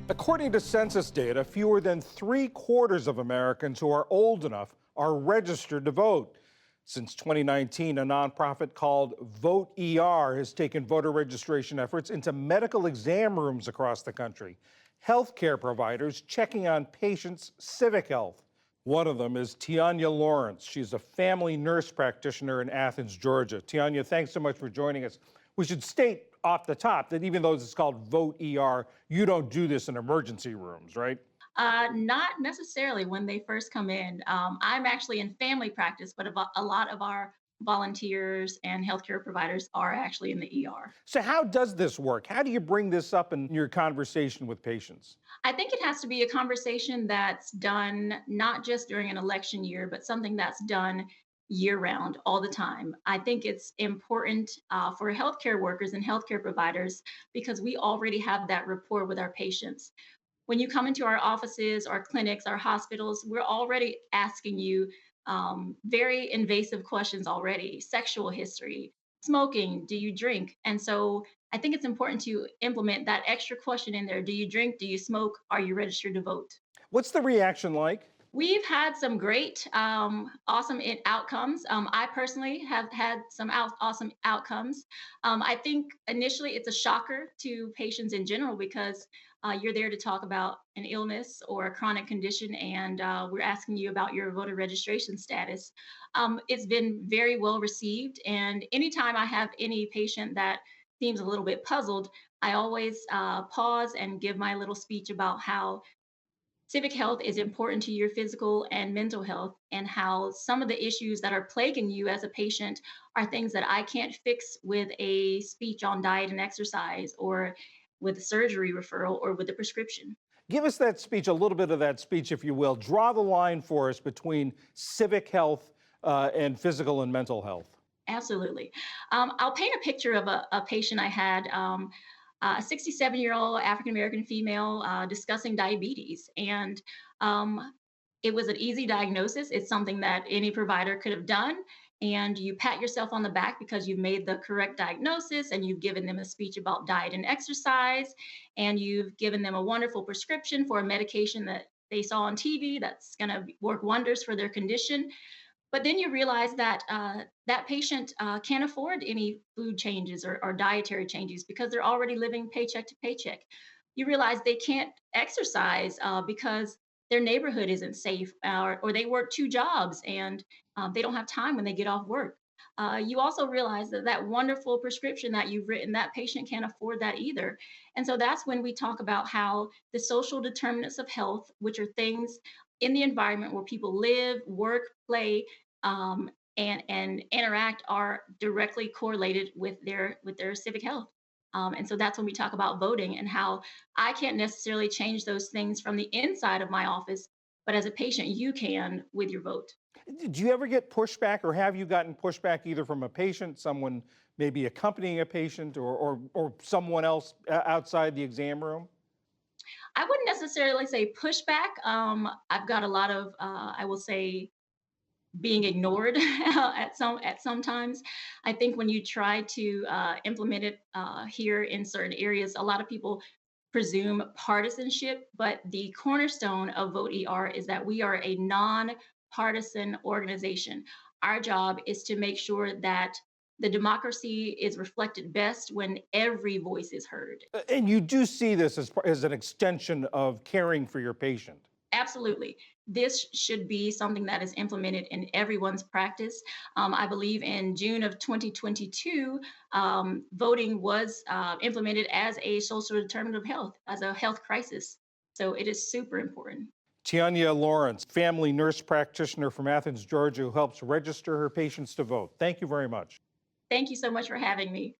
According to census data, fewer than three-quarters of Americans who are old enough are registered to vote. Since 2019, a nonprofit called Vote ER has taken voter registration efforts into medical exam rooms across the country, healthcare providers checking on patients' civic health. One of them is Tianya Lawrence. She's a family nurse practitioner in Athens, Georgia. Tianya, thanks so much for joining us. We should state off the top that even though this is called Vote ER, you don't do this in emergency rooms, right? Not necessarily when they first come in. I'm actually in family practice, but a lot of our volunteers and healthcare providers are actually in the ER. So, how does this work? How do you bring this up in your conversation with patients? I think it has to be a conversation that's done not just during an election year, but something that's done year round, all the time. I think it's important for healthcare workers and healthcare providers because we already have that rapport with our patients. When you come into our offices, our clinics, our hospitals, we're already asking you very invasive questions already: sexual history, smoking, do you drink? And so I think it's important to implement that extra question in there. Do you drink? Do you smoke? Are you registered to vote? What's the reaction like? We've had some great, awesome outcomes. I personally have had some awesome outcomes. I think initially it's a shocker to patients in general because you're there to talk about an illness or a chronic condition, and we're asking you about your voter registration status. It's been very well received, and anytime I have any patient that seems a little bit puzzled, I always pause and give my little speech about how civic health is important to your physical and mental health, and how some of the issues that are plaguing you as a patient are things that I can't fix with a speech on diet and exercise, or with a surgery referral, or with a prescription. Give us that speech, a little bit of that speech, if you will. Draw the line for us between civic health and physical and mental health. Absolutely. I'll paint a picture of a patient I had. A 67-year-old African American female discussing diabetes. And it was an easy diagnosis. It's something that any provider could have done. And you pat yourself on the back because you've made the correct diagnosis, and you've given them a speech about diet and exercise, and you've given them a wonderful prescription for a medication that they saw on TV that's going to work wonders for their condition. But then you realize that that patient can't afford any food changes, or dietary changes, because they're already living paycheck to paycheck. You realize they can't exercise because their neighborhood isn't safe, or they work two jobs, and they don't have time when they get off work. You also realize that that wonderful prescription that you've written, that patient can't afford that either. And so that's when we talk about how the social determinants of health, which are things in the environment where people live, work, play, and interact, are directly correlated with their civic health. And so that's when we talk about voting, and how I can't necessarily change those things from the inside of my office, but as a patient, you can with your vote. Did you ever get pushback, or have you gotten pushback either from a patient, someone maybe accompanying a patient, or someone else outside the exam room? I wouldn't necessarily say pushback. I've got a lot of, I will say, being ignored at sometimes. I think when you try to implement it here in certain areas, a lot of people presume partisanship, but the cornerstone of Vote ER is that we are a non-partisan organization. Our job is to make sure that the democracy is reflected best when every voice is heard. And you do see this as an extension of caring for your patient. Absolutely. This should be something that is implemented in everyone's practice. I believe in June of 2022, voting was implemented as a social determinant of health, as a health crisis. So it is super important. Tianya Lawrence, family nurse practitioner from Athens, Georgia, who helps register her patients to vote. Thank you very much. Thank you so much for having me.